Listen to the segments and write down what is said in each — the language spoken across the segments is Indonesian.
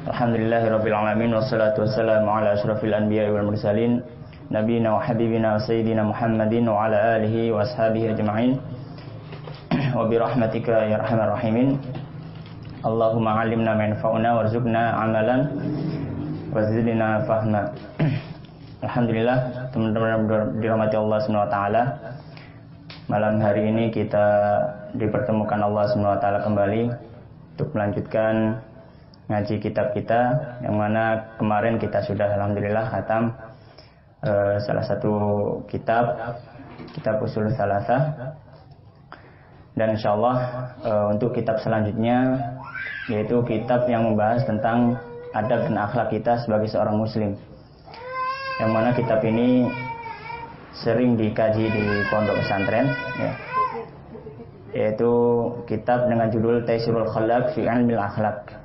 Alhamdulillahirabbil alamin wassalatu wassalamu ala asyrafil anbiya'i wal mursalin nabiyina wa habibina wa sayyidina Muhammadin wa ala alihi wa ashabihi ajma'in wa bi rahmatika ya arhamar rahimin. Allahumma 'allimna ma yanfa'una warzuqna 'amalan wa zidna fahma. Alhamdulillah, teman-teman dirahmati Allah Subhanahu wa taala. Malam hari ini kita dipertemukan Allah Subhanahu wa taala kembali untuk melanjutkan ngaji kitab kita, yang mana kemarin kita sudah alhamdulillah khatam salah satu kitab Ushul Tsalatsah, dan insyaallah untuk kitab selanjutnya yaitu kitab yang membahas tentang adab dan akhlak kita sebagai seorang muslim, yang mana kitab ini sering dikaji di pondok pesantren ya, yaitu kitab dengan judul Taysirul Khalaq fi Ilmil Akhlaq,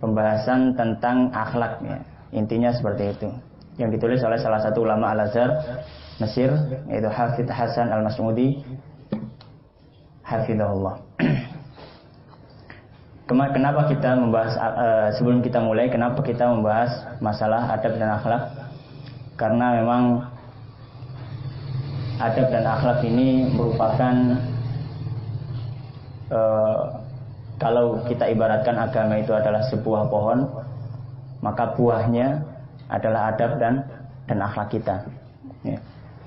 pembahasan tentang akhlak ya. Intinya seperti itu, yang ditulis oleh salah satu ulama Al-Azhar Mesir, yaitu Hafidz Hasan Al-Mas'udi hafizahullah. Kenapa kita membahas sebelum kita mulai, kenapa kita membahas masalah adab dan akhlak? Karena memang adab dan akhlak ini merupakan kalau kita ibaratkan agama itu adalah sebuah pohon, maka buahnya adalah adab dan akhlak kita ya.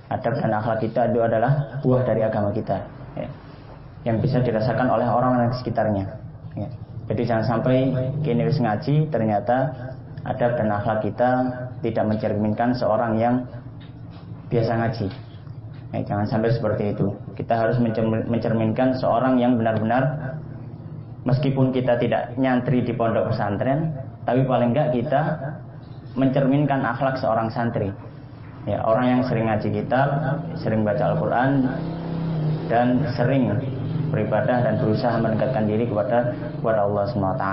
Adab dan akhlak kita itu adalah buah dari agama kita ya, yang bisa dirasakan oleh orang-orang di sekitarnya ya. Jadi jangan sampai kini wis ngaji ternyata adab dan akhlak kita tidak mencerminkan seorang yang biasa ngaji ya, jangan sampai seperti itu. Kita harus mencerminkan seorang yang benar-benar, meskipun kita tidak nyantri di pondok pesantren, tapi paling enggak kita mencerminkan akhlak seorang santri ya, orang yang sering ngaji kitab, sering baca Al-Quran, dan sering beribadah dan berusaha mendekatkan diri kepada Allah SWT.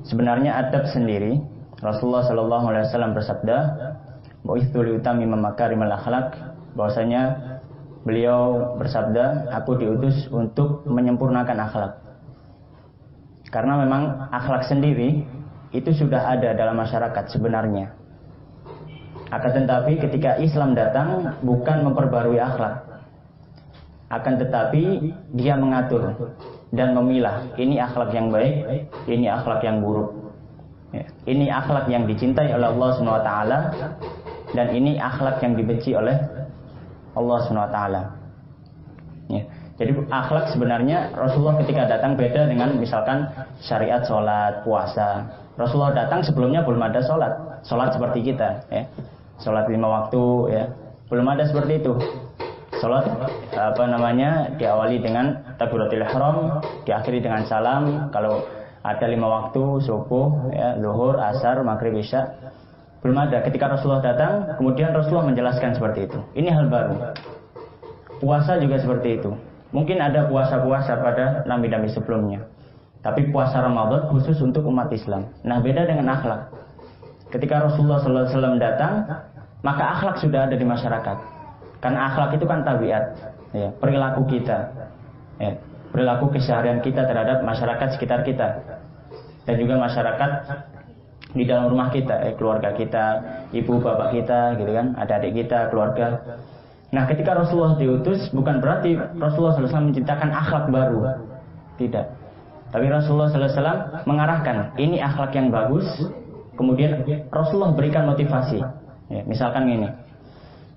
Sebenarnya adab sendiri, Rasulullah SAW bersabda, "Bu'itsu liutammima makarimal akhlaq", bahwasanya beliau bersabda, aku diutus untuk menyempurnakan akhlak. Karena memang akhlak sendiri itu sudah ada dalam masyarakat sebenarnya. Akan tetapi ketika Islam datang bukan memperbarui akhlak, akan tetapi dia mengatur dan memilah, ini akhlak yang baik, ini akhlak yang buruk ya. Ini akhlak yang dicintai oleh Allah SWT, dan ini akhlak yang dibenci oleh Allah SWT ya. Jadi akhlak sebenarnya Rasulullah ketika datang beda dengan misalkan syariat sholat, puasa. Rasulullah datang sebelumnya belum ada sholat seperti kita ya. Sholat 5 waktu ya, belum ada seperti itu. Sholat diawali dengan takbiratul ihram, diakhiri dengan salam. Kalau ada 5 waktu, subuh ya, zuhur, asar, maghrib, isya, belum ada. Ketika Rasulullah datang, kemudian Rasulullah menjelaskan seperti itu. Ini hal baru. Puasa juga seperti itu. Mungkin ada puasa-puasa pada nabi-nabi sebelumnya, tapi puasa Ramadan khusus untuk umat Islam. Nah, beda dengan akhlak. Ketika Rasulullah SAW datang, maka akhlak sudah ada di masyarakat. Karena akhlak itu kan tabiat, ya, perilaku kita, ya, perilaku keseharian kita terhadap masyarakat sekitar kita, dan juga masyarakat di dalam rumah kita, keluarga kita, ibu bapak kita, gitu kan, adik-adik kita, keluarga. Nah, ketika Rasulullah diutus, bukan berarti Rasulullah SAW menciptakan akhlak baru, tidak. Tapi Rasulullah SAW mengarahkan, ini akhlak yang bagus. Kemudian Rasulullah berikan motivasi. Ya, misalkan ini,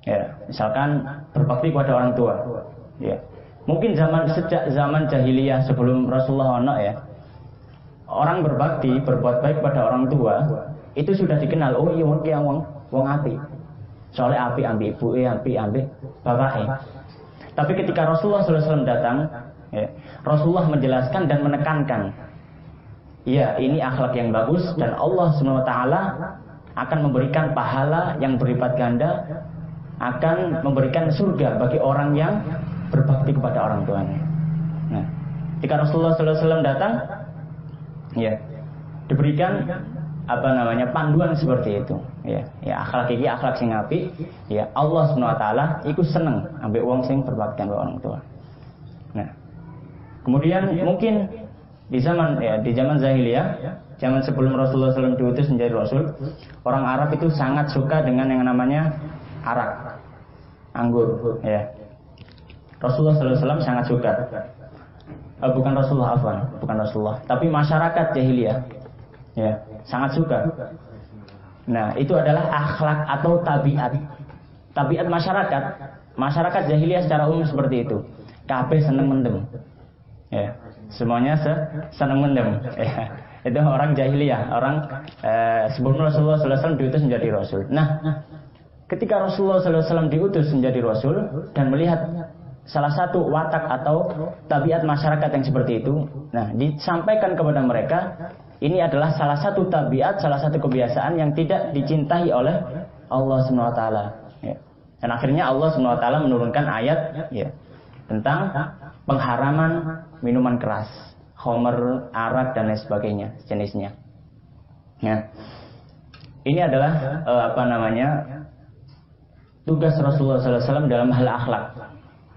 ya, misalkan berbakti kepada orang tua. Ya, mungkin sejak zaman jahiliyah sebelum Rasulullah ya, orang berbakti, berbuat baik pada orang tua itu sudah dikenal. Oh iya, wong api. Soalnya api ambil ibu, api ambil bapak. Tapi ketika Rasulullah SAW datang, ya, Rasulullah menjelaskan dan menekankan, ya, ini akhlak yang bagus, dan Allah SWT akan memberikan pahala yang berlipat ganda, akan memberikan surga bagi orang yang berbakti kepada orang tuanya. Nah, ketika Rasulullah SAW datang, ya, diberikan panduan seperti itu. Ya, akhlak iki akhlak sing apik, ya, Allah SWT ikut seneng ambek wong sing berbakti karo orang tua. Nah, kemudian mungkin di zaman jahiliyah, zaman sebelum Rasulullah SAW diutus menjadi Rasul, orang Arab itu sangat suka dengan yang namanya arak, anggur. Ya. Rasulullah SAW sangat suka. Bukan Rasulullah, bukan Rasulullah, tapi masyarakat jahiliyah, ya, sangat suka. Nah, itu adalah akhlak atau tabiat masyarakat jahiliyah secara umum seperti itu. Kabeh seneng mendem. Ya, semuanya seneng mendem. Ya, itu orang jahiliyah, orang sebelum Rasulullah SAW diutus menjadi Rasul. Nah, ketika Rasulullah SAW diutus menjadi Rasul dan melihat salah satu watak atau tabiat masyarakat yang seperti itu, nah disampaikan kepada mereka, ini adalah salah satu tabiat, salah satu kebiasaan yang tidak dicintai oleh Allah SWT. Ya. Dan akhirnya Allah SWT menurunkan ayat, ya, tentang pengharaman minuman keras, khamr, arak dan lain sebagainya, jenisnya. Ya. Ini adalah tugas Rasulullah SAW dalam hal akhlak.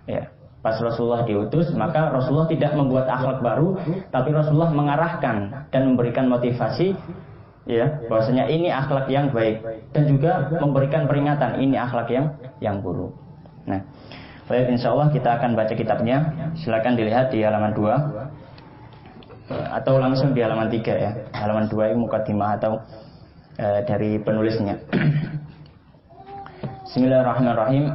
Ya. Pas Rasulullah diutus, maka Rasulullah tidak membuat akhlak baru, tapi Rasulullah mengarahkan dan memberikan motivasi, ya, bahwasanya ini akhlak yang baik, dan juga memberikan peringatan ini akhlak yang buruk. Nah, baik, insya Allah kita akan baca kitabnya. Silakan dilihat di halaman 2 atau langsung di halaman 3 ya. Halaman 2 ini mukadimah atau dari penulisnya. Bismillahirrahmanirrahim.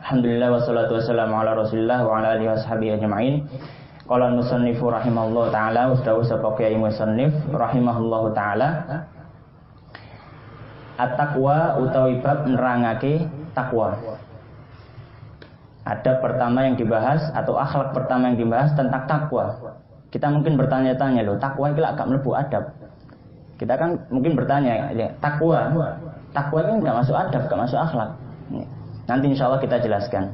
Alhamdulillah wassalatu wassalamu ala Rasulillah wa ala alihi washabihi ajma'in. Qala al-musannifu rahimahullahu taala, ustaz Qiyai musannif rahimahullahu taala. At-taqwa utawi bab nerangake takwa. Adab pertama yang dibahas atau akhlak pertama yang dibahas tentang takwa. Kita mungkin bertanya-tanya, loh, takwa itu agak mlebu adab. Kita kan mungkin bertanya, ya, takwa itu enggak masuk adab, enggak masuk akhlak. Nanti insya Allah kita jelaskan.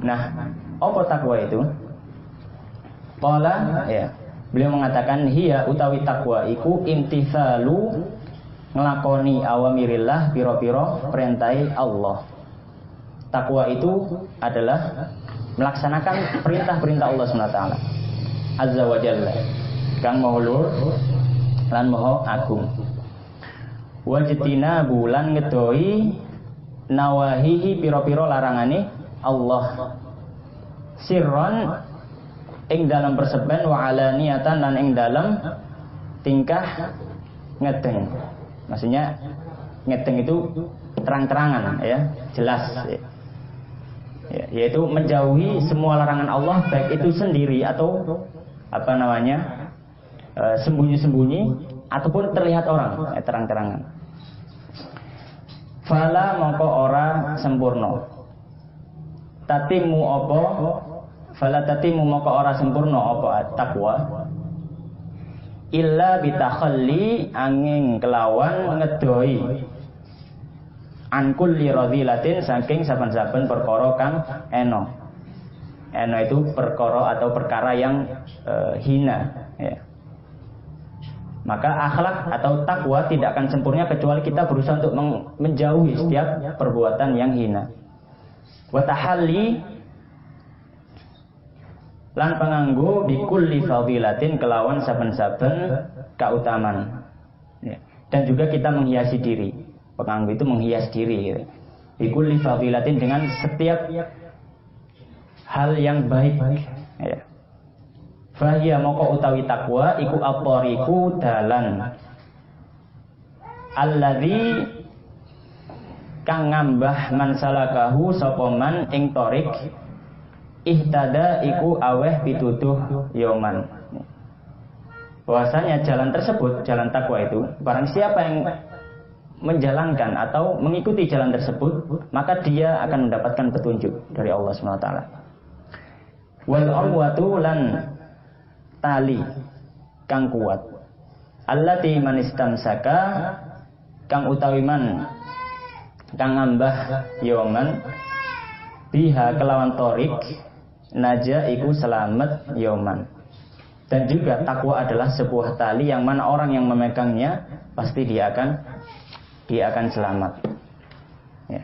Nah, apa takwa itu? Qala, ya, beliau mengatakan hiya utawi takwa iku imtithalu nglakoni awamirillah piro-piro perintai Allah. Takwa itu adalah melaksanakan perintah-perintah Allah SWT Azza wa Jalla, kang maha luhur lan maha agung. Wajtina bulan ngedoi nawahihi piro-piro larangane Allah, sirron ing dalam persepen, wa alaniyatan lan ing dalam tingkah ngedeng. Maksudnya ngedeng itu terang-terangan, ya, jelas, ya, yaitu menjauhi semua larangan Allah, baik itu sendiri atau sembunyi-sembunyi ataupun terlihat orang, terang-terangan. Fala mongko ora sempurna. Tatimu apa? Fala tatimu mongko ora sempurna apa takwa? Illa bitakhalli angin kelawan ngedoi an kulli radhilatin saking saben-saben perkara kang eno. Eno itu perkara atau perkara yang hina, ya. Maka akhlak atau takwa tidak akan sempurna kecuali kita berusaha untuk menjauhi setiap perbuatan yang hina. Wa tahalli lan panganggo bikulli fadilatin kelawan saben-saben kautaman. Ya. Dan juga kita menghiasi diri. Penganggo itu menghias diri, gitu. Bikulli fadilatin dengan setiap hal yang baik, ya. Fahiya moko utawi takwa iku aporiku dalan alladzi kang ngambah man salakahu sapa man ing torik ihtada iku aweh pituduh yoman. Bahwasanya jalan tersebut, jalan takwa itu, barang siapa yang menjalankan atau mengikuti jalan tersebut, maka dia akan mendapatkan petunjuk dari Allah SWT. Wal urwatu lan tali kang kuat allati manistamsaka kang utawi man kang ngambah yoman biha kelawan torik naja iku selamat yoman. Dan juga takwa adalah sebuah tali yang mana orang yang memegangnya pasti dia akan selamat, ya.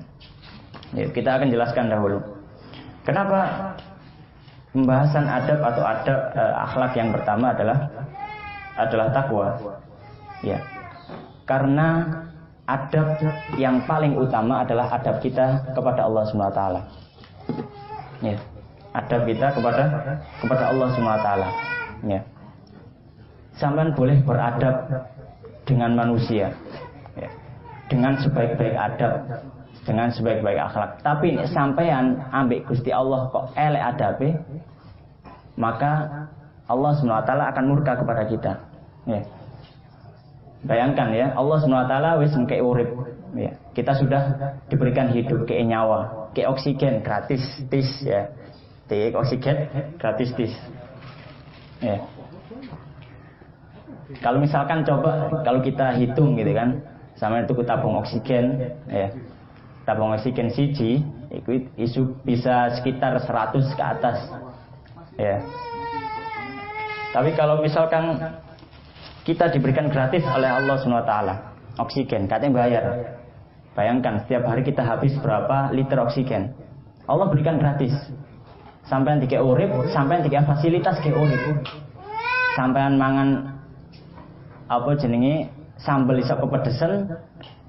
Ya, kita akan jelaskan dahulu kenapa pembahasan adab atau akhlak yang pertama adalah takwa. Ya. Karena adab yang paling utama adalah adab kita kepada Allah Subhanahu wa taala. Ya. Adab kita kepada Allah Subhanahu wa taala. Ya. Sampean boleh beradab dengan manusia. Ya. Dengan sebaik-baik adab, dengan sebaik-baik akhlak. Tapi nek sampean ambek Gusti Allah kok elek adabe, maka Allah Subhanahu wa taala akan murka kepada kita. Ya. Bayangkan ya, Allah SWT wis ngekei urip ya. Kita sudah diberikan hidup, kei nyawa, kei oksigen gratis tis ya. Kei oksigen gratis tis. Ya. Kalau misalkan coba kalau kita hitung gitu kan, sama itu tabung oksigen ya. Tabung oksigen siji itu bisa sekitar 100 ke atas. Ya. Tapi kalau misalkan kita diberikan gratis oleh Allah SWT oksigen, katanya bayar. Bayangkan setiap hari kita habis berapa liter oksigen. Allah berikan gratis. Sampean tiga urip, sampean tiga fasilitas ke urip. Sampean mangan apa jenenge sambel iso kepedesan,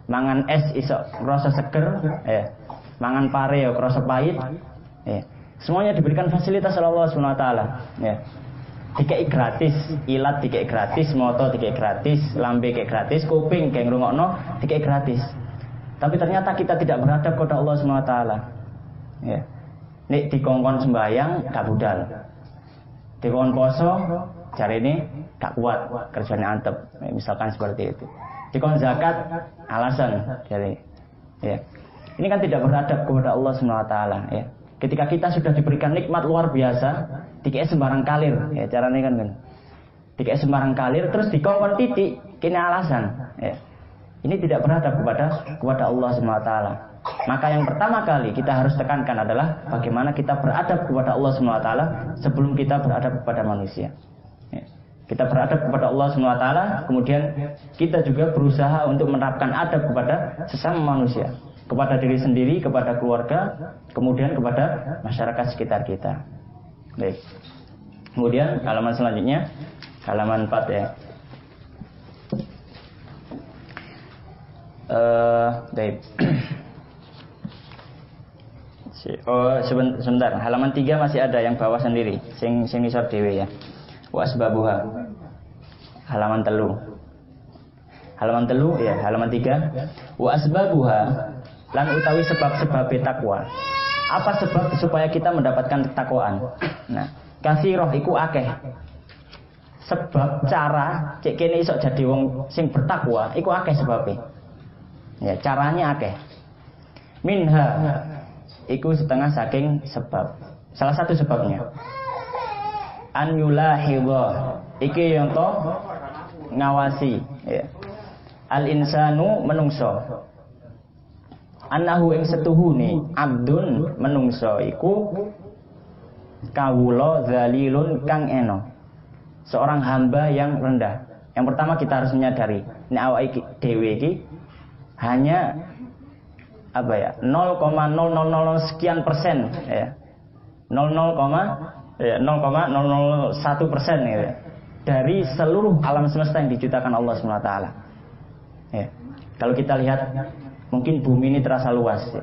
mangan es iso rasa seger, ya. Mangan pare ya rasa pahit. Ya. Semuanya diberikan fasilitas oleh Allah SWT. Ya. Dikei gratis, ilat dikei gratis, moto dikei gratis, lambe dikei gratis, kuping kayak ngrungokno dikei gratis. Tapi ternyata kita tidak beradab kepada Allah SWT. Ya. Nek dikongkon sembahyang gak budal. Dikongkon poso cari ini gak kuat, kerjanya antep. Misalkan seperti itu. Dikongkon zakat alasan jadi. Ya. Ini kan tidak beradab kepada Allah SWT. Ya. Ketika kita sudah diberikan nikmat luar biasa, dikei sembarang kalir, ya caranya kan. Dikei sembarang kalir, terus dikongkon titik, kini alasan. Ya. Ini tidak beradab kepada Allah SWT. Maka yang pertama kali kita harus tekankan adalah bagaimana kita beradab kepada Allah SWT sebelum kita beradab kepada manusia. Ya. Kita beradab kepada Allah SWT, kemudian kita juga berusaha untuk menerapkan adab kepada sesama manusia. Kepada diri sendiri, kepada keluarga, kemudian kepada masyarakat sekitar kita. Baik. Kemudian halaman selanjutnya, halaman 4 ya. Baik. Sebentar, halaman 3 masih ada yang bawah sendiri, sing nisor dhewe ya. Wa asbabuha. Halaman 3. Halaman 3 ya, halaman 3. Wa asbabuha. Lan utawi sebab-sebab takwa. Apa sebab supaya kita mendapatkan ketakwaan? Nah, katsiroh iku akeh. Sebab cara cek kene iso jadi wong sing bertakwa iku akeh sebabe. Ya, caranya akeh. Minha iku setengah saking sebab. Salah satu sebabnya an yulahidha iki yang to ngawasi ya. Al insanu menungso. Annahu ing setuhune abdun menungso iku kawula zalilun kang eno. Seorang hamba yang rendah. Yang pertama kita harus menyadari nek awake dhewe iki hanya apa ya 0,000 sekian persen ya 0,001% ya dari seluruh alam semesta yang diciptakan Allah SWT ya. Kalau kita lihat mungkin bumi ini terasa luas ya.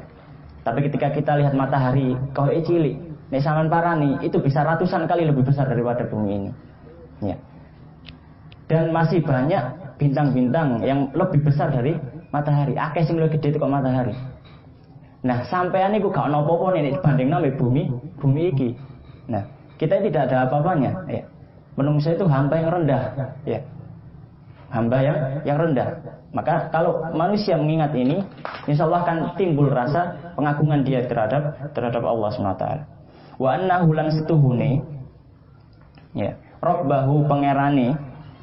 Tapi ketika kita lihat matahari kau cilik nek sampean parani itu bisa ratusan kali lebih besar daripada bumi ini ya. Dan masih banyak bintang-bintang yang lebih besar dari matahari. Akeh sing luwih gedhe kok matahari. Nah, sampean niku gak ono apa-apa nek dibandingno ambek bumi iki. Nah, kita tidak ada apa-apanya ya. Menungso itu hamba yang rendah ya. Hamba yang rendah. Maka kalau manusia mengingat ini, insyaallah akan timbul rasa pengagungan dia terhadap Allah SWT. Wa annahu lan setuhune ya, rabbahu pangerane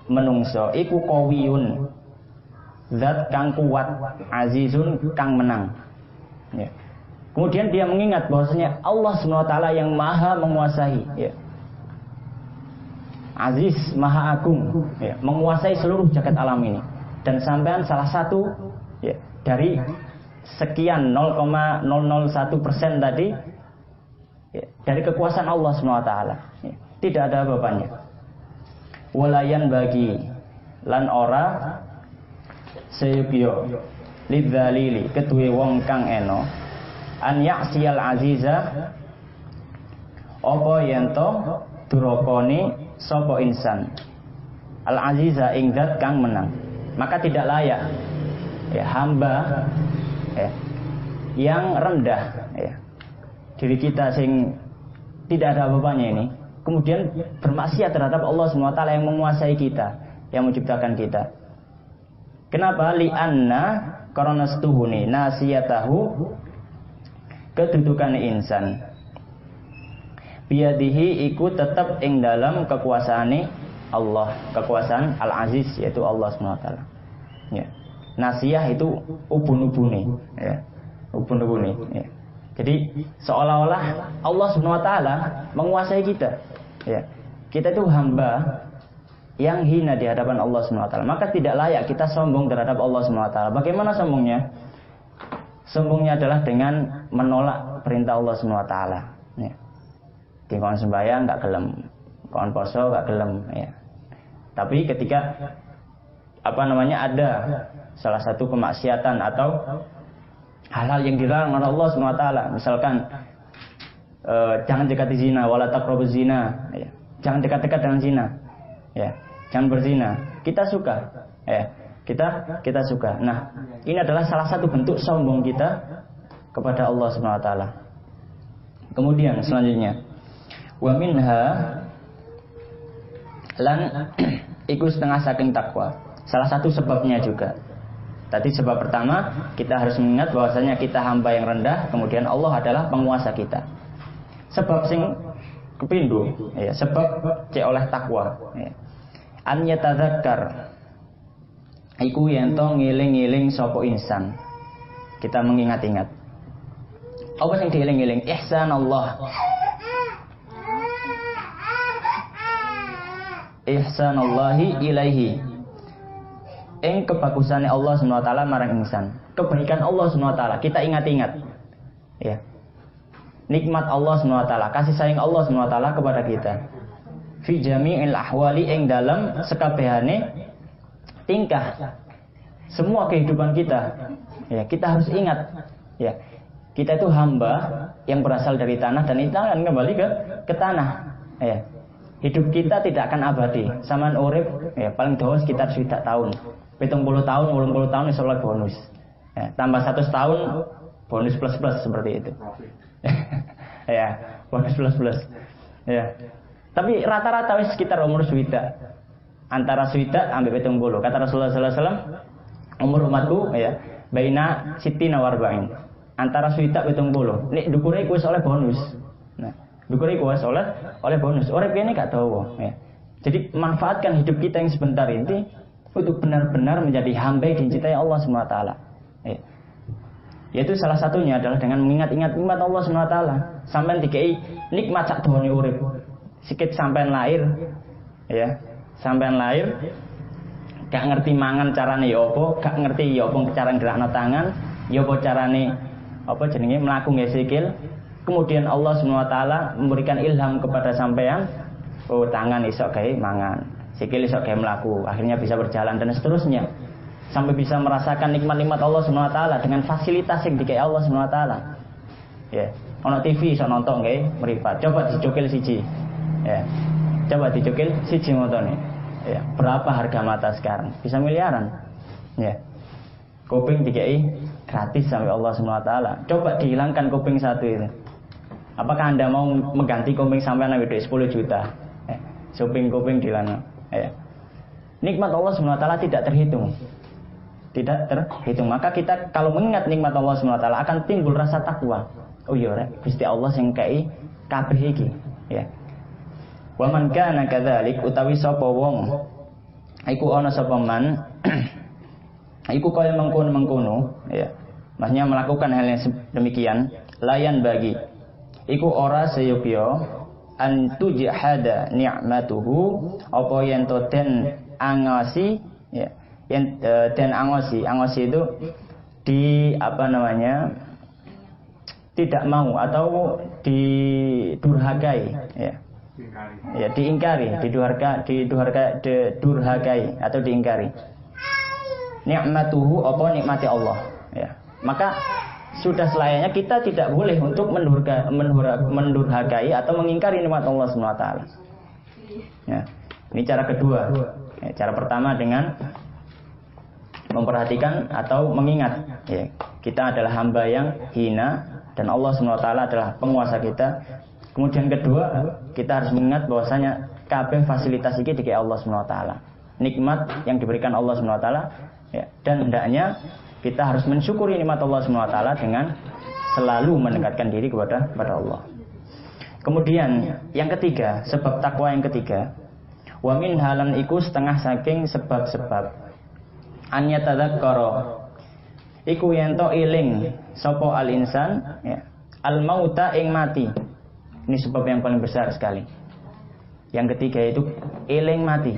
menungso iku qawiyun. Zat kang kuat, azizun kang menang. Ya. Kemudian dia mengingat bahwasanya Allah SWT yang maha menguasai ya. Aziz, maha agung ya. Menguasai seluruh jagat alam ini. Dan sampean salah satu ya, dari sekian 0,001% tadi ya, dari kekuasaan Allah SWT. Ya. Tidak ada apa-apanya. Walayan bagi lan ora sayupyo lidzalili ketuwe wong kang eno an ya'siyal aziza apa yen to durakane sapa insan al aziza ing zat kang menang. Maka tidak layak ya hamba ya, yang rendah ya, diri kita sing tidak ada apa-apanya ini kemudian bermaksiat terhadap Allah SWT yang menguasai kita, yang menciptakan kita. Kenapa? Li'anna karena setuhuni nasiyatahu kedudukan insan biyadihi iku tetap ing dalam kekuasaane Allah, kekuasaan Al-Aziz yaitu Allah SWT. Ya. Nasiyah itu ubun-ubune ya. Ubun-ubune ya. Jadi seolah-olah Allah SWT menguasai kita. Ya. Kita itu hamba yang hina di hadapan Allah SWT. Maka tidak layak kita sombong terhadap Allah SWT. Bagaimana sombongnya? Sombongnya adalah dengan menolak perintah Allah SWT. Ya. Di kawan sembahyang nggak gelem, kawan poso nggak gelem. Ya. Tapi ketika ada salah satu kemaksiatan atau hal-hal yang dilarang oleh Allah SWT, misalkan jangan dekati zina, wala taqrabuz zina, ya. Jangan dekat-dekat dengan zina, ya. Jangan berzina. Kita suka, ya. Kita suka. Nah, ini adalah salah satu bentuk sombong kita kepada Allah SWT. Kemudian selanjutnya, wa minha lan iku setengah saking takwa. Salah satu sebabnya juga. Tadi sebab pertama, kita harus mengingat bahwasanya kita hamba yang rendah, kemudian Allah adalah penguasa kita. Sebab sing kepindho, ya, sebab cek oleh takwa. Ya. An yatadzakkar iku yen to ngeling-eling sapa insan. Kita mengingat-ingat. Apa sing dieling-eling? Ihsan Allah. Ihsan Allahi ilaihi. Ing kebagusannya Allah SWT marang insan. Kebaikan Allah SWT kita ingat-ingat. Ya. Nikmat Allah SWT, kasih sayang Allah SWT kepada kita. Fi jami'il ahwali ing dalam sekabehane tingkah semua kehidupan kita. Ya, kita harus ingat. Ya. Kita itu hamba yang berasal dari tanah dan itu akan kembali ke tanah. Ya. Hidup kita tidak akan abadi. Saman urip ya paling dawa sekitar 7 tahun. 70 tahun, 80 tahun insya Allah bonus. Ya, tambah 100 tahun bonus plus seperti itu. Ya, bonus plus. Ya. Tapi rata-rata wis sekitar umur swida. Antara swida sampai 70. Kata Rasulullah sallallahu alaihi wasallam, umur umatku ya, baina sittina wa arba'in. Antara swida 70. Nek dukure iku wis oleh bonus. Nah, dukure iku wis oleh bonus. Urip kene gak dawa ya. Jadi manfaatkan hidup kita yang sebentar ini untuk benar-benar menjadi hamba yang dicintai Allah SWT. Ya. Yaitu salah satunya adalah dengan mengingat-ingat nikmat Allah SWT. Sampai dikei nikmat sak doane urip. Sikit sampean lahir, ya, sampean lahir, gak ngerti mangan carane ya apa, gak ngerti ya apa cara gerakno tangan, ya apa carane apa jenenge mlaku nggih sikil. Kemudian Allah SWT memberikan ilham kepada sampean, oh tangan iso gawe mangan, sikil iso gawe mlaku, akhirnya bisa berjalan dan seterusnya. Sampai bisa merasakan nikmat-nikmat Allah SWT dengan fasilitas yang dikai Allah SWT. Ya, ono TV iso nonton nggih, mripat. Coba dicukil siji. Ya. Coba dicukil siji montone. Ya, berapa harga mata sekarang? Bisa miliaran. Ya. Kuping dikai gratis sampai Allah SWT. Coba dihilangkan kuping satu itu. Apakah Anda mau mengganti kuping sampai nang 10 juta? Kuping dihilangkan. Ya. Nikmat Allah SWT tidak terhitung. Tidak terhitung. Maka kita kalau mengingat nikmat Allah SWT akan timbul rasa takwa. Oh iya rek, Gusti Allah sing kei kabeh iki. Ya. Wa man kana kadzalik utawi sapa wong iku ana sapa man iku kaya mengkono ya. Maksudnya melakukan hal yang demikian layan bagi iku ora seyupya an tujhada ni'matuhu apa yen to den angasi ya yen den angasi itu di tidak mau atau didurhakai, ya. Ya, diingkari, didurhakai atau diingkari. Nikmatuhu apa nikmati Allah, ya. Maka sudah selayaknya kita tidak boleh untuk mendurhakai atau mengingkari nikmat Allah Subhanahu wa taala. Ya. Ini cara kedua. Ya, cara pertama dengan memperhatikan atau mengingat, ya, kita adalah hamba yang hina dan Allah Subhanahu wa taala adalah penguasa kita. Kemudian kedua, kita harus mengingat bahwasanya kabeh fasilitas iki dikei Allah Subhanahu wa taala. Nikmat yang diberikan Allah Subhanahu wa taala, ya, dan hendaknya kita harus mensyukuri nikmat Allah Subhanahu wa taala dengan selalu mendekatkan diri kepada Allah. Kemudian yang ketiga, sebab takwa yang ketiga, wa min halan iku setengah saking sebab-sebab anya tadzakkara iku yen to eling sapa al insan, ya, al mauta ing mati. Ini sebab yang paling besar sekali. Yang ketiga itu eling mati,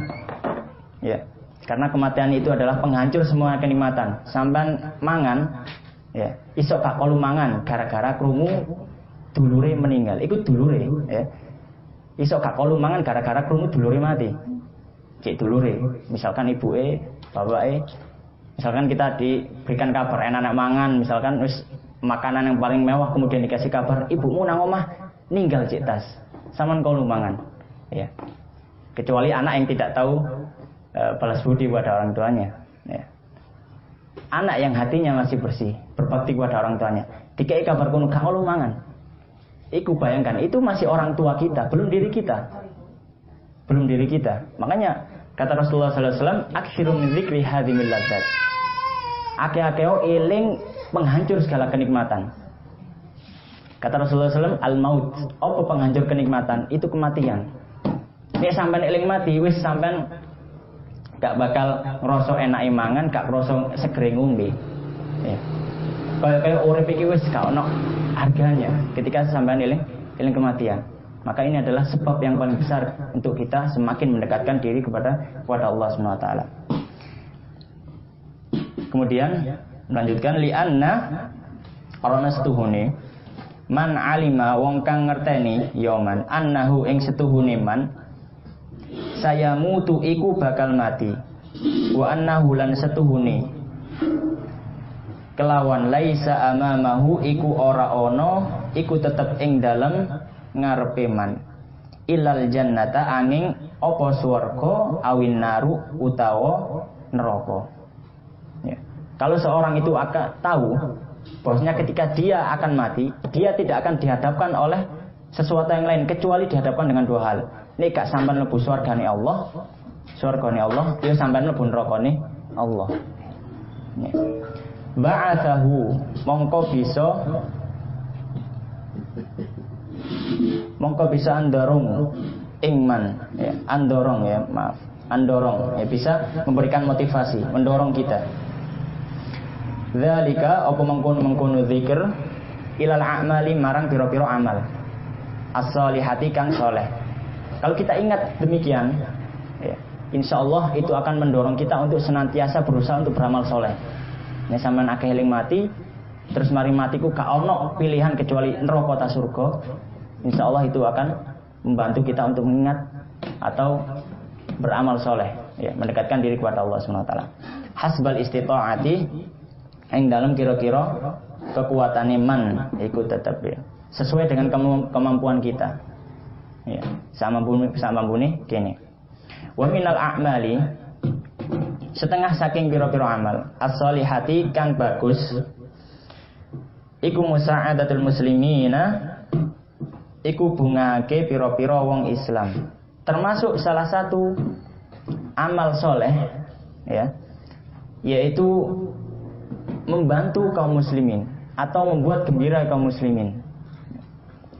ya, karena kematian itu adalah penghancur semua kenikmatan. Sampan mangan, ya, iso gak kalu mangan gara-gara krungu dulure meninggal. Iku dulure, ya. Iso gak kalu mangan gara-gara krungu dulure mati. Cek dulure, misalkan ibuke, bapake, misalkan kita diberikan kabar enak-enak mangan, misalkan wis makanan yang paling mewah, kemudian dikasih kabar ibumu nang omah ninggal cek tas. Saman kalu mangan, ya. Kecuali anak yang tidak tahu balas budi pada orang tuanya, ya. Anak yang hatinya masih bersih, berbakti kepada orang tuanya, dikei kabar kono gak kalu mangan. Iku bayangkan, itu masih orang tua kita, belum diri kita. Belum diri kita. Makanya kata Rasulullah sallallahu alaihi wasallam, akshiru min dzikri hadhimil ladzat. Ake-akeo eling penghancur segala kenikmatan. Kata Rasulullah sallallahu alaihi wasallam, al-maut, apa penghancur kenikmatan? Itu kematian. Nek sampean eling mati, wis sampean gak bakal ngrasa enake mangan, gak ngrasa segere ngombe. Ya. Kaya urip iki wis gak ono harganya ketika sampean eling kematian. Maka ini adalah sebab yang paling besar untuk kita semakin mendekatkan diri kepada Allah Subhanahu wa taala. Kemudian melanjutkan li'anna karena setuhune man alima wong kang ngerteni yaman annahu ing setuhune man saya mutu iku bakal mati wa annahu lan setuhune kelawan laisa amamahu iku ora ono iku tetep ing dalem ngarepe man ilal jannata angin apa swarga awin naru utawa neraka, ya. Kalau seorang itu akan tahu bahwasanya ketika dia akan mati, dia tidak akan dihadapkan oleh sesuatu yang lain kecuali dihadapkan dengan dua hal. Nek gak sampean mlebu swargane Allah, ya sampean mlebu nerakane Allah. Ya. Ba'athahu mongko bisa andorong ingman, ya, andorong ya, bisa memberikan motivasi, mendorong kita. Dzalika apa mengkono zikir ilal a'mali marang pira-pira amal as-solihati kang soleh. Kalau kita ingat demikian, ya, insyaallah itu akan mendorong kita untuk senantiasa berusaha untuk beramal soleh. Nek sampean akeh eling mati, terus mari matiku gak ono pilihan kecuali neraka ta surga. Insyaallah itu akan membantu kita untuk mengingat atau beramal soleh, ya, mendekatkan diri kepada Allah Subhanahu wa taala. Hasbal istita'ati yang dalam kira-kira kekuatan iman ikut tetap, ya, sesuai dengan kemampuan kita, ya, sama bunyi gini. Wa minal a'mali setengah saking kira-kira amal as-solihati kang bagus iku musa'adatul muslimina iku bungake pira-pira wong Islam, termasuk salah satu amal soleh, ya, yaitu membantu kaum muslimin atau membuat gembira kaum muslimin.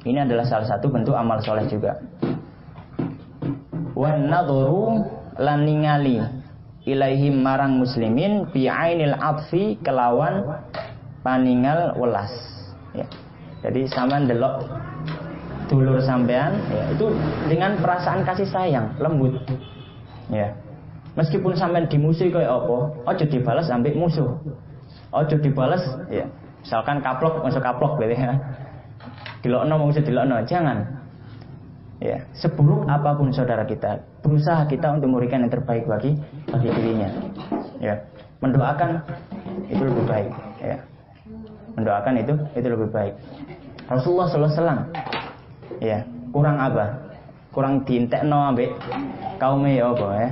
Ini adalah salah satu bentuk amal soleh juga. Wan nadhuru lan ningali ilaihim marang muslimin bi ainil atfi kelawan paningal welas, ya. Jadi sampean delok dulur sampean, ya, itu dengan perasaan kasih sayang, lembut, ya. Meskipun sampean dimusuhi kaya apa, ojo dibalas ambek musuh. Ojo dibalas, ya. Misalkan kaplok, masuk kaplok gitu, ya. Dilokno mau dilokno, jangan. Ya, seburuk apapun saudara kita, berusaha kita untuk memberikan yang terbaik bagi dirinya. Ya, mendoakan itu lebih baik. Ya, mendoakan itu lebih baik. Rasulullah sallallahu alaihi wasallam, ya, kurang apa? Kurang diintekno ambek kaume ya apa ya?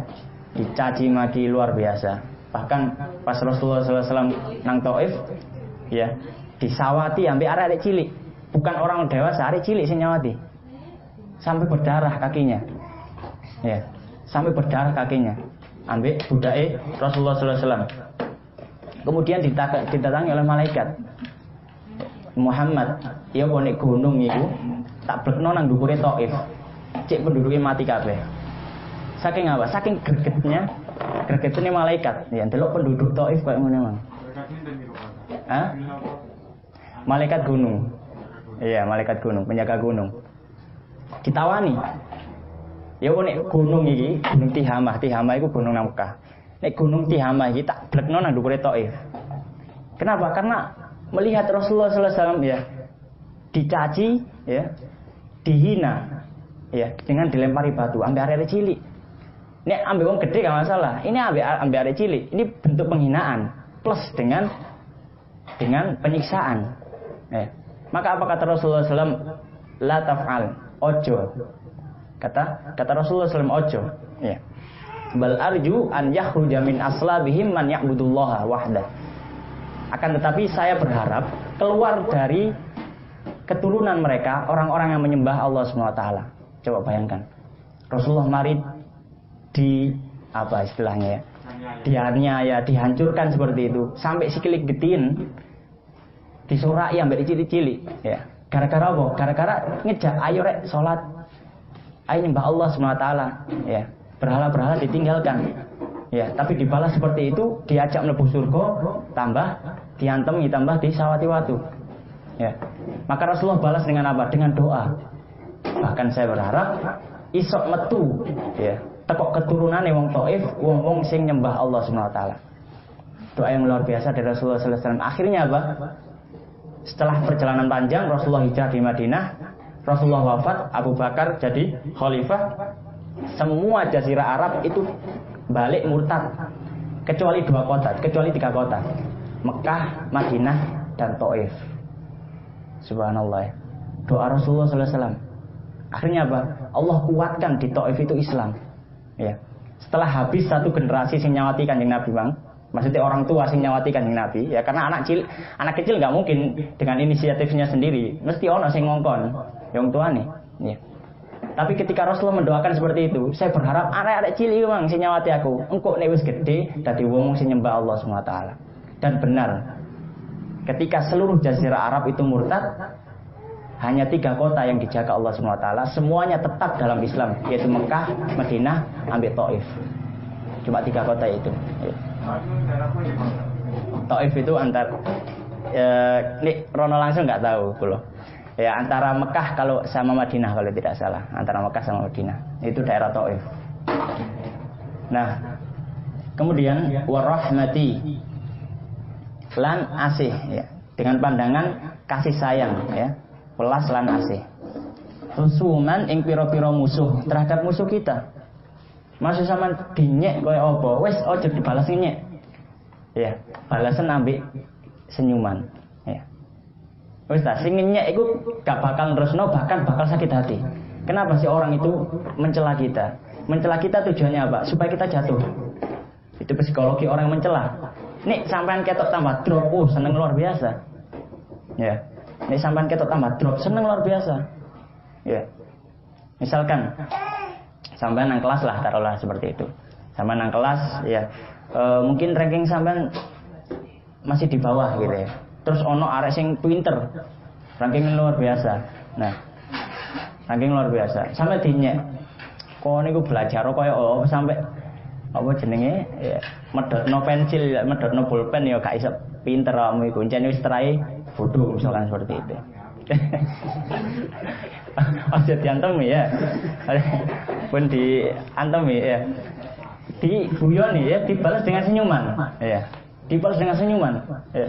Dicaci maki luar biasa. Bahkan pas Rasulullah sallallahu alaihi wasallam nang Taif, ya, disawati ambek arek-arek cilik. Bukan orang dewasa, arek cilik sing nyawati. Sampai berdarah kakinya, ya, sampai berdarah kakinya, ambil budake Rasulullah SAW. Kemudian didatangi oleh malaikat. Muhammad, ya bonek gunung itu tak blekno nang dhuwure Taif. Cek penduduknya mati kabeh. Saking apa? Saking gregetnya malaikat. Ya, delok penduduk Taif koyo ngene mang. Hah? Malaikat gunung. Iya, malaikat gunung, penjaga gunung. Ditawani. Ya nek gunung iki, Gunung Tihamah iku gunung nang Mekah. Nek Gunung Tihamah iki tak blekno nang dhuwure Taif. Kenapa? Karena melihat Rasulullah sallallahu alaihi wasallam ya dicaci, ya, dihina, ya, dengan dilempari batu ambek arek cilik. Nek ambek wong gede gak masalah. Ini ambek arek cilik. Ini bentuk penghinaan plus dengan penyiksaan. Ya. Maka apa kata Rasulullah sallallahu alaihi wasallam? La taf'al. Ojo, kata Rasulullah SAW, ojo, ya. Bal arju an yakhruja min aslabihim man ya'budullaha wahdah. Akan tetapi saya berharap keluar dari keturunan mereka orang-orang yang menyembah Allah SWT. Coba bayangkan, Rasulullah mari di apa istilahnya ya, dianiaya, dihancurkan seperti itu, sampai sikilik getin, disurai sampai dicilik-cilik, ya. Gara-gara apa? Gara-gara ngejak, ayo rek sholat, ayo nyembah Allah SWT, ya. Berhala-berhala ditinggalkan, ya. Tapi dibalas seperti itu, diajak mlebu surga, tambah diantemi, tambah disawati watu, ya. Maka Rasulullah balas dengan apa? Dengan doa. Bahkan saya berharap isok metu, ya, tekok keturunane wong Taif, wong sing nyembah Allah SWT. Doa yang luar biasa dari Rasulullah SAW. Akhirnya apa? Setelah perjalanan panjang, Rasulullah hijrah di Madinah, Rasulullah wafat, Abu Bakar jadi khalifah. Semua jazirah Arab itu balik murtad, kecuali 3 kota, Mekah, Madinah, dan Taif. Subhanallah. Doa Rasulullah SAW. Akhirnya apa? Allah kuatkan di Taif itu Islam. Ya. Setelah habis satu generasi sing nyawati Kanjeng Nabi, Bang. Maksudnya orang tua sing nyawati Kanjeng Nabi, ya, karena anak kecil nggak mungkin dengan inisiatifnya sendiri, mesti ono sing ngongkon, yang tuane, ya. Tapi ketika Rasulullah mendoakan seperti itu, saya berharap arek-arek cilik mang sing nyawati aku, engko nek wis gede dadi wong sing nyembah Allah SWT. Dan benar, ketika seluruh jazirah Arab itu murtad, hanya 3 kota yang dijaga Allah SWT, semuanya tetap dalam Islam, yaitu Mekah, Madinah, ambil Taif. Cuma 3 kota itu. Ya. Taif itu ini Rono langsung nggak tahu pulau. Ya, antara Mekah kalau sama Madinah kalau tidak salah, antara Mekah sama Madinah itu daerah Taif. Nah, kemudian warahmati lan asih, ya, dengan pandangan kasih sayang, ya, welas lan asih. Husuman ing pira-pira musuh terhadap musuh kita. Masuk sama dinyek kaya apa? Wes ojo dibalas nyek. Ya, balasan ambek senyuman, ya. Wes ta sing nyek iku gak bakal terusno, bahkan bakal sakit hati. Kenapa sih orang itu mencela kita? Mencela kita tujuannya apa? Supaya kita jatuh. Itu psikologi orang yang mencela. Nih sampean ketok tambah drop, seneng luar biasa. Ya. Nih sampean ketok tambah drop, seneng luar biasa. Ya. Misalkan sampean nang kelas lah, taruhlah seperti itu. Sampean nang kelas, ya, mungkin ranking sampean masih di bawah gitu ya. Terus ono arek sing pinter, ranking luar biasa. Nah, ranking luar biasa. Sampai dinyek, kok niku belajar kaya apa sampai apa jenenge, ya, medhotno pensil, medhotno pulpen ya gak iso pinter awakmu iku. Encen wis trai bodoh misalkan seperti itu. Aja diantemi ya. Pun diantemi ya. Diguyoni ya, dibalas dengan senyuman. Ya. Dibalas dengan senyuman. Ya.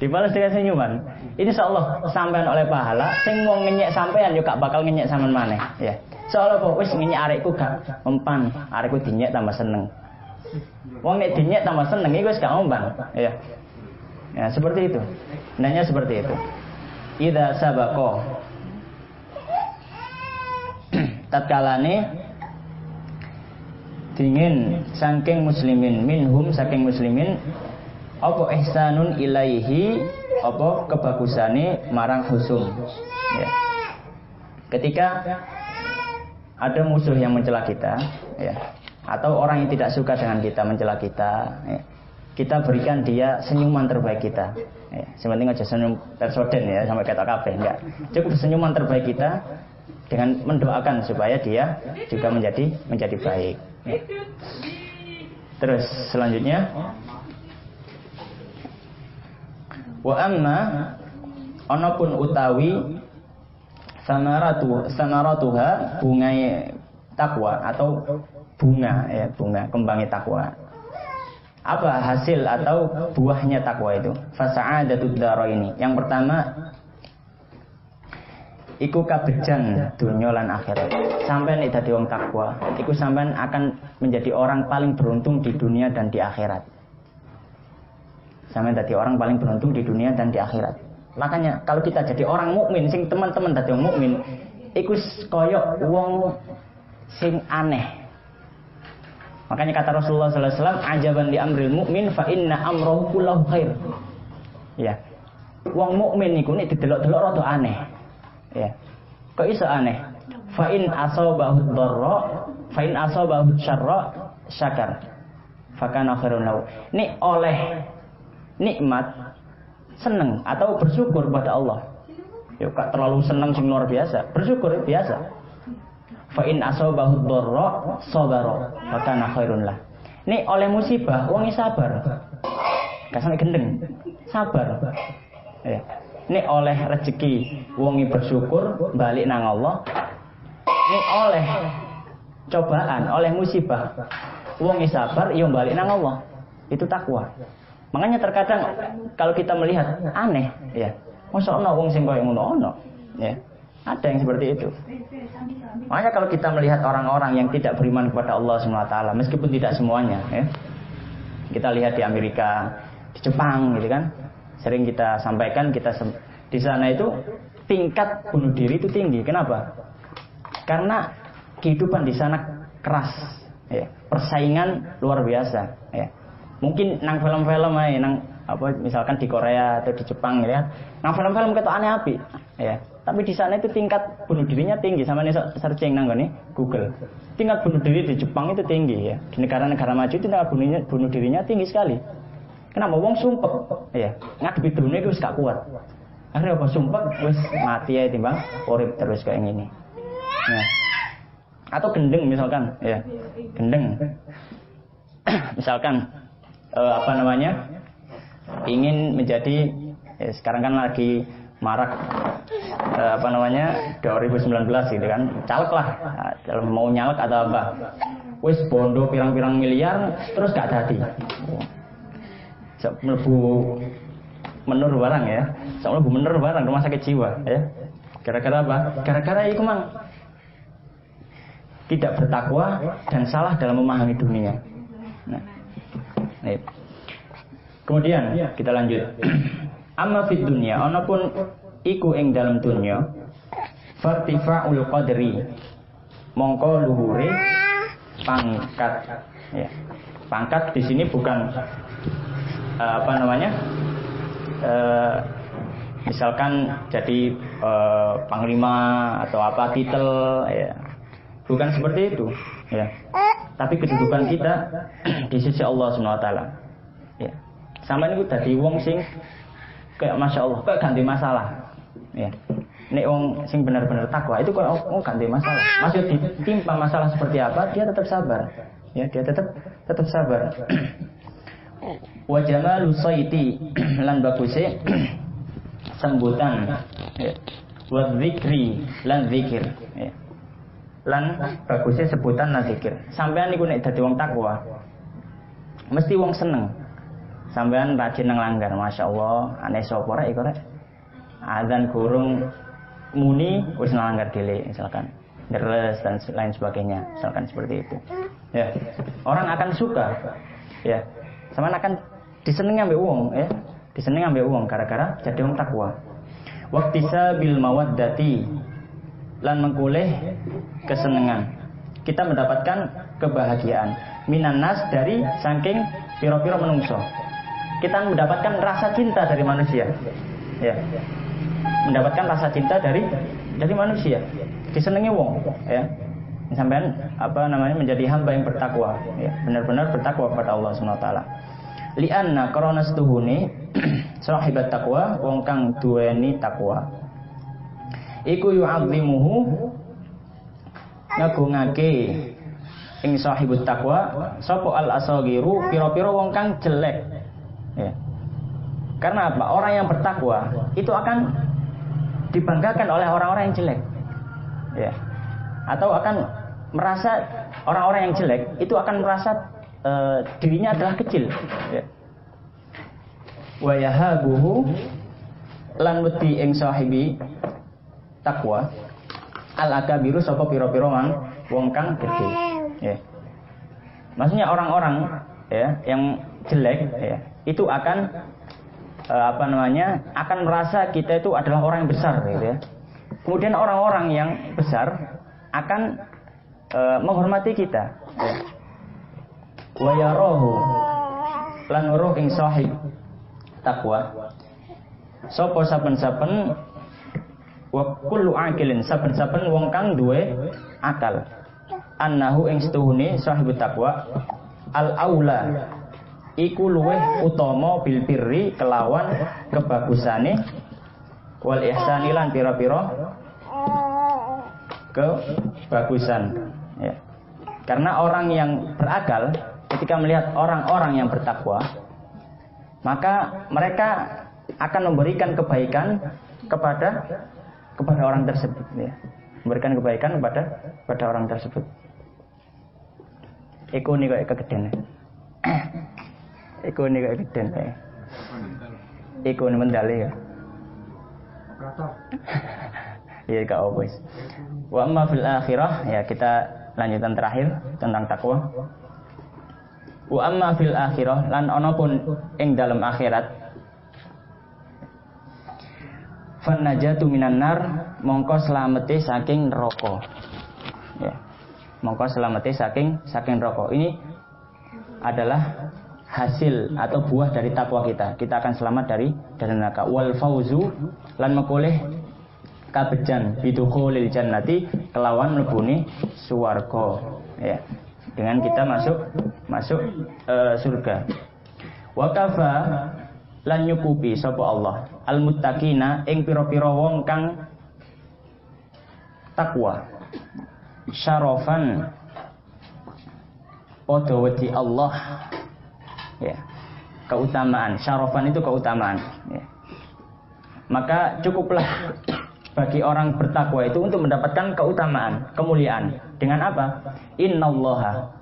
Dibalas dengan senyuman. Ini insyaallah sampean oleh pahala, sing wong ngenyek sampean yo gak bakal ngenyek sampean maneh, ya. Soalnya kok wis ngenyek arekku gak mempan, arekku dinyek tambah seneng. Wong nek dinyek tambah seneng iku wis gak mempan, ya. Ya, seperti itu. Nanya seperti itu. Idza sabaqa tatkalane dingin saking muslimin minhum saking muslimin apa ihsanun ilaihi apa kebagusane marang husum, ya. Ketika ada musuh yang mencela kita, ya, atau orang yang tidak suka dengan kita mencela kita, ya, kita berikan dia senyuman terbaik kita, ya. Sementing aja senyum tersoden ya sampai kata kabeh, enggak. Cukup senyuman terbaik kita dengan mendoakan supaya dia juga menjadi baik, ya. Terus selanjutnya wa amma ana pun utawi samaratuha bungai takwa atau bunga, ya, bunga kembangnya takwa. Apa hasil atau buahnya takwa itu? Fasa'adatud daraini. Yang pertama iku kabejan dunya lan akhirat. Sampeyan nek dadi wong takwa, iku sampeyan akan menjadi orang paling beruntung di dunia dan di akhirat. Sampeyan dadi orang paling beruntung di dunia dan di akhirat. Makanya kalau kita jadi orang mukmin, sing teman-teman dadi wong mukmin, iku koyok wong sing aneh. Makanya kata Rasulullah sallallahu alaihi wasallam, ajaban li amril mukmin fa inna amrahu kullahu khair. Ya. Wong mukmin niku nek didelok-delok rada aneh. Ya. Kok iso aneh? Fa in asabahu dharra, fa in asabahu syarra syakar. Fa kana khairun lahu. Nek oleh nikmat seneng atau bersyukur pada Allah. Ya gak terlalu seneng sing luar biasa, bersyukur biasa. Fa in asabahu dharra sabara wa kana khairun lah. Nek oleh musibah wong sabar. Gak sampe gendeng, sabar. Ya. Nek oleh rezeki wong bersyukur balik nang Allah. Nek oleh cobaan, oleh musibah wong sabar yo balik nang Allah. Itu takwa. Makanya terkadang kalau kita melihat aneh, ya. Masa ana wong sing koyo ngono ono, ya. Ada yang seperti itu. Makanya kalau kita melihat orang-orang yang tidak beriman kepada Allah SWT, meskipun tidak semuanya, ya. Kita lihat di Amerika, di Jepang, gitu kan. Sering kita sampaikan, di sana itu tingkat bunuh diri itu tinggi. Kenapa? Karena kehidupan di sana keras, ya. Persaingan luar biasa, ya. Mungkin nang film-film aja, nang apa misalkan di Korea atau di Jepang ya, nang film-film kita aneh api, ya. Tapi di sana itu tingkat bunuh dirinya tinggi. Sama nih searching nang nih Google. Tingkat bunuh diri di Jepang itu tinggi, ya. Di negara-negara maju itu tingkat bunuh dirinya tinggi sekali. Kenapa? Wong sumpek, ya. Ngadepi dunia itu gak kuat. Akhirnya apa? Sumpek, wis mati ya timbang urip terus kayak gini. Ya. Atau gendeng misalkan, ya. Gendeng. Misalkan apa namanya? Ingin menjadi sekarang kan lagi marak apa namanya 2019 gitu kan, caleg lah, mau nyalek atau apa, wis bondo pirang-pirang miliar terus gak dadi, mlebu menur barang ya, soalnya mlebu menur barang rumah sakit jiwa ya, gara-gara apa? Gara-gara itu mang tidak bertakwa dan salah dalam memahami dunia. Nah. Kemudian kita lanjut. Amma fid dunya, ana pun iku ing dalam dunya, fartifa'ul qadri, mongko luhure pangkat. Ya. Pangkat di sini bukan apa namanya? Misalkan jadi panglima atau apa titel, ya. Bukan seperti itu, ya. Tapi kedudukan kita di sisi Allah SWT. Ya. Sama ini dadi wong sing kayak masya Allah, kayak ganti masalah. Ya. Nek wong sing benar-benar takwa itu kayak ganti masalah. Maksud ditimpa masalah seperti apa, dia tetap sabar. Ya, dia tetap sabar. Wa jamalu sayti lan baguse sambutan. Ya. Wa dzikri lan zikir. Ya. Lan bagusnya sebutan lan zikir. Sampean niku nek dadi wong takwa, mesti wong seneng. sampean rajin nang langgar, Masya Allah, aneh sapa rek iku rek. Azan gurung muni wis nang langgar dhewe misalkan. Deres dan lain sebagainya, misalkan seperti itu. Ya. Orang akan suka. Ya. Sampean akan disenengi ambek wong, ya. Disenengi ambek wong gara-gara jadi wong takwa. Waqtisabil mawaddati lan mengkulih kesenangan. Kita mendapatkan kebahagiaan minan nas dari saking piro-piro menungso. Kita mendapatkan rasa cinta dari manusia. Ya. Mendapatkan rasa cinta dari manusia. Disenangi wong, ya. Sampean menjadi hamba yang bertakwa, ya. Benar-benar bertakwa kepada Allah Subhanahu wa taala. Li'anna karena setuhune sahibat takwa wong kang duweni takwa iku yu'azzimuhu ngagungake ing sahibut takwa sapa al asagiru pira-pira wong kang jelek, ya. Karena apa? Orang yang bertakwa itu akan dibanggakan oleh orang-orang yang jelek, ya. Atau akan merasa orang-orang yang jelek itu akan merasa dirinya adalah kecil, ya. Wa yahabuhu lan wedi ing sahibi takwa al akabiru sapa pira-pira wong kang gede, ya. Maksudnya orang-orang, ya, yang jelek, ya, itu akan akan merasa kita itu adalah orang yang besar, gitu, ya. Kemudian orang-orang yang besar akan menghormati kita, ya. Wa yarahu lan weruh ing sahib takwa sapa saben-saben wa kullu aqilin saben-saben wong kang duwe akal annahu ing setuhune sahibut takwa al aula iku luweh utama bil birri kelawan kebagusane wal ihsani lan pira-pira kebagusan, ya. Karena orang yang berakal ketika melihat orang-orang yang bertakwa, maka mereka akan memberikan kebaikan kepada orang tersebut, ya. Memberikan kebaikan kepada orang tersebut. Iku nih kok kegeden. Iku nih kok kegeden. Iku nih mendali ya. Iya kak Obis. Wa amma fil akhirah, ya, kita lanjutan terakhir tentang takwa. Wa amma fil akhirah lan ana pun ing dalam akhirat fan najatu minan nar mongko slamete saking neraka, ya. Mongko slamete saking neraka. Ini adalah hasil atau buah dari takwa kita. Kita akan selamat dari neraka. Wal fauzu lan mekoleh kabejan bidukhulil jannati kelawan mlebune swarga, ya. Dengan kita masuk surga. Wa kafa lan nyukupi sapa Allah al muttaqina ing pira-pira wong kang takwa syarafan padha wedi Allah, ya. Keutamaan, syarafan itu keutamaan, ya. Maka cukuplah bagi orang bertakwa itu untuk mendapatkan keutamaan, kemuliaan. Dengan apa? Innallaha,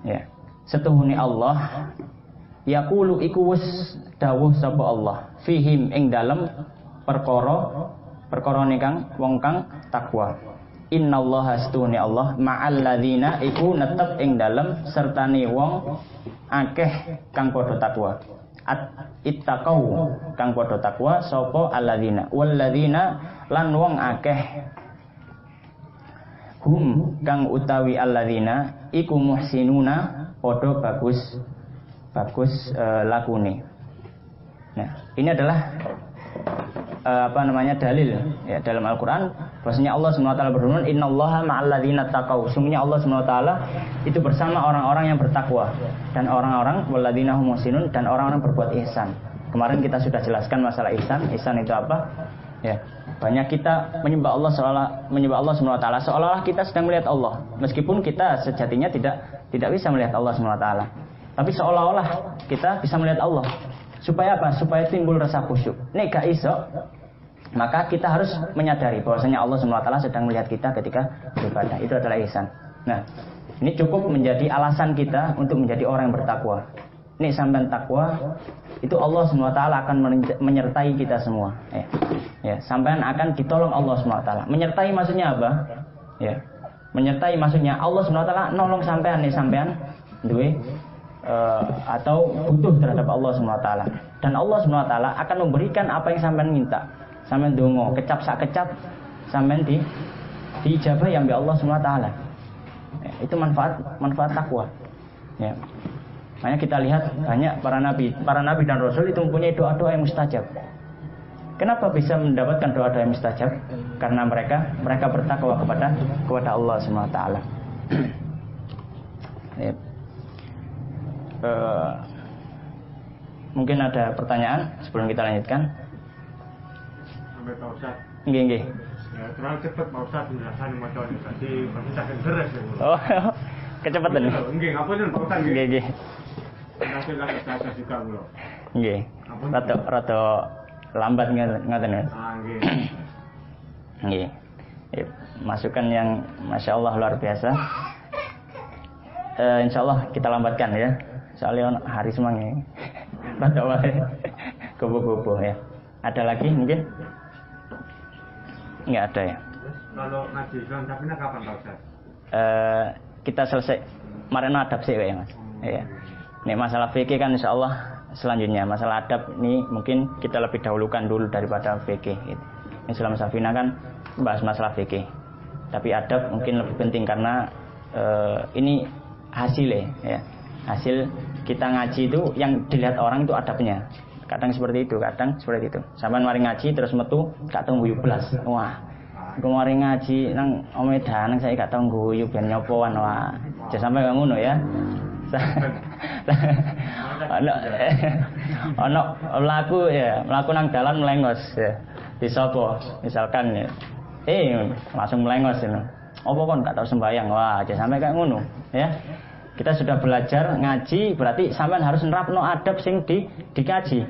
ya. Setuhune Allah yaqulu iku wis dawuh sapa Allah fihim ing dalem perkara kang wong kang takwa. Innallaha setuhune Allah ma'al ladzina iku netep ing dalem sertane wong akeh kang padha takwa. Ittaqau kang padha takwa sapa alladzina walladzina lan wong akeh hum kang utawi alladzina iku muhsinuna padha bagus lakune. Nah, ini adalah dalil, ya, dalam Al-Qur'an bahwasanya Allah Subhanahu wa taala berfirman innallaha ma'al ladzina taqau. Sungguhnya Allah Subhanahu wa taala itu bersama orang-orang yang bertakwa dan orang-orang walladzina hum muhsinun dan orang-orang berbuat ihsan. Kemarin kita sudah jelaskan masalah ihsan. Ihsan itu apa? Ya, banyak kita menyembah Allah Subhanahu wa taala seolah-olah kita sedang melihat Allah, meskipun kita sejatinya tidak bisa melihat Allah Subhanahu wa taala. Tapi seolah-olah kita bisa melihat Allah. Supaya apa? Supaya timbul rasa khusyuk. Nek gak iso, maka kita harus menyadari bahwasanya Allah Subhanahu wa taala sedang melihat kita ketika beribadah. Itu adalah ihsan. Nah, ini cukup menjadi alasan kita untuk menjadi orang yang bertakwa. nek sampean takwa, itu Allah SWT akan menyertai kita semua. Ya, sampean akan ditolong Allah SWT. Menyertai maksudnya apa? Ya, menyertai maksudnya Allah SWT nolong sampean nih sampean duwe atau butuh terhadap Allah SWT. Dan Allah SWT akan memberikan apa yang sampean minta. Sampean dongo, kecap sak kecap, sampean diijabah yang Allah SWT. Ya, itu manfaat takwa. Ya. Makanya kita lihat banyak para nabi dan rasul itu mempunyai doa-doa yang mustajab. Kenapa bisa mendapatkan doa-doa yang mustajab? Karena mereka bertakwa kepada Allah SWT. Ya. Mungkin ada pertanyaan sebelum kita lanjutkan. Sampai Pak Ustaz. Nggih. Ya, terlalu cepat Pak Ustaz penjelasan macam ini tadi pasti sakit beres ya. Oh, kecepatan nih. Nggih, ngapunten Pak Ustaz nggih. Nggih. Nanti lagi saya juga lho. Nggih. Rada lambat ngoten. Nggih. Nggih. Masukan yang Masya Allah luar biasa. Insya Allah kita lambatkan ya. Soalnya hari semangat. Rada wae. Kubu-kubu ya. Ada lagi mungkin? Enggak ada ya. Kalau ngaji Islam Safina kapan Pak Ustaz? Kita selesai mareno adab sih ya Mas. Iya. Nih masalah fikih kan insya Allah selanjutnya. Masalah adab ini mungkin kita lebih dahulukan dulu daripada fikih. Gitu. Islam Safina kan bahas masalah fikih. Tapi adab mungkin lebih penting karena ini hasilnya ya. Hasil kita ngaji itu yang dilihat orang itu adabnya. Kadang seperti itu. Sampai mari ngaji terus metu gak tau guyu blas. Wah. Kemarin ngaji nang omedan saya gak tau guyu ben nyopoan wah. Aja sampai gak ngono ya. Ono mlaku nang dalan melengos ya. Disopo misalkan ya. Langsung melengos ya. Apa kon gak tau sembayang? Wah, aja sampai kayak ngono ya. Kita sudah belajar ngaji berarti sampean harus nerapno adab sing dikaji.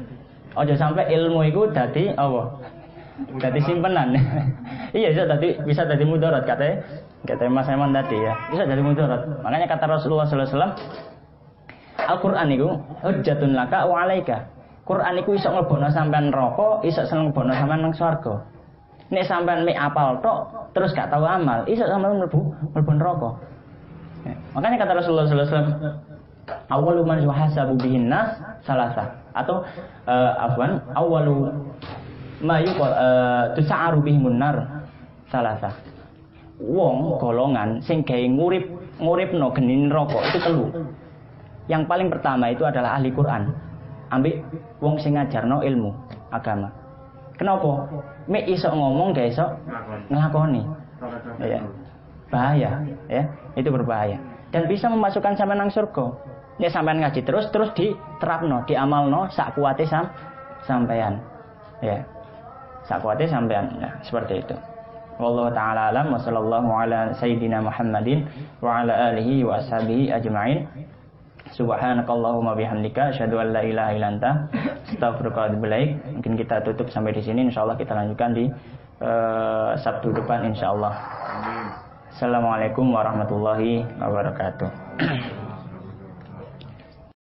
Aja sampai ilmu iku dadi apa? Dadi simpenan. Iya bisa dadi mudarat kata Mas Eman tadi ya. Bisa dadi mudarat. Makanya kata Rasulullah sallallahu alaihi wasallam Al-Qur'an iku hujjatun laka wa 'alaika. Quran iku iso mlebono sampean neraka, iso mlebono sampean nang swarga. Nek sampean mek apal tok terus gak tahu amal, iso sampean mlebu neraka. Ya. Makanya kata Rasulullah sallallahu alaihi wasallam awwalu man yuhasabu bihin nas salasa atau awwalu ma tusa'aru bihimun nar salasa. Wong golongan sing gawe nguripno geni neraka itu telu. Yang paling pertama itu adalah ahli Quran. Ambek wong sing ngajarno ilmu agama. Kenapa? Mek iso ngomong gak iso nglakoni. Ya. Bahaya, ya. Itu berbahaya. Dan bisa memasukkan sampean nang surga. Nek sampean ngaji terus diterapno, diamalno sak kuwate sampean. Ya. Sak kuwate sampean. Nah, seperti itu. Wallahu taala alam wa sallallahu ala sayyidina Muhammadin wa ala alihi wa ashabihi ajma'in. Subhanakallahumma bihamdika asyhadu an la ilaha illa anta astaghfiruka wa atubu ilaik. Mungkin kita tutup sampai di sini, insyaallah kita lanjutkan di Sabtu depan insyaallah. Amin. Assalamualaikum warahmatullahi wabarakatuh.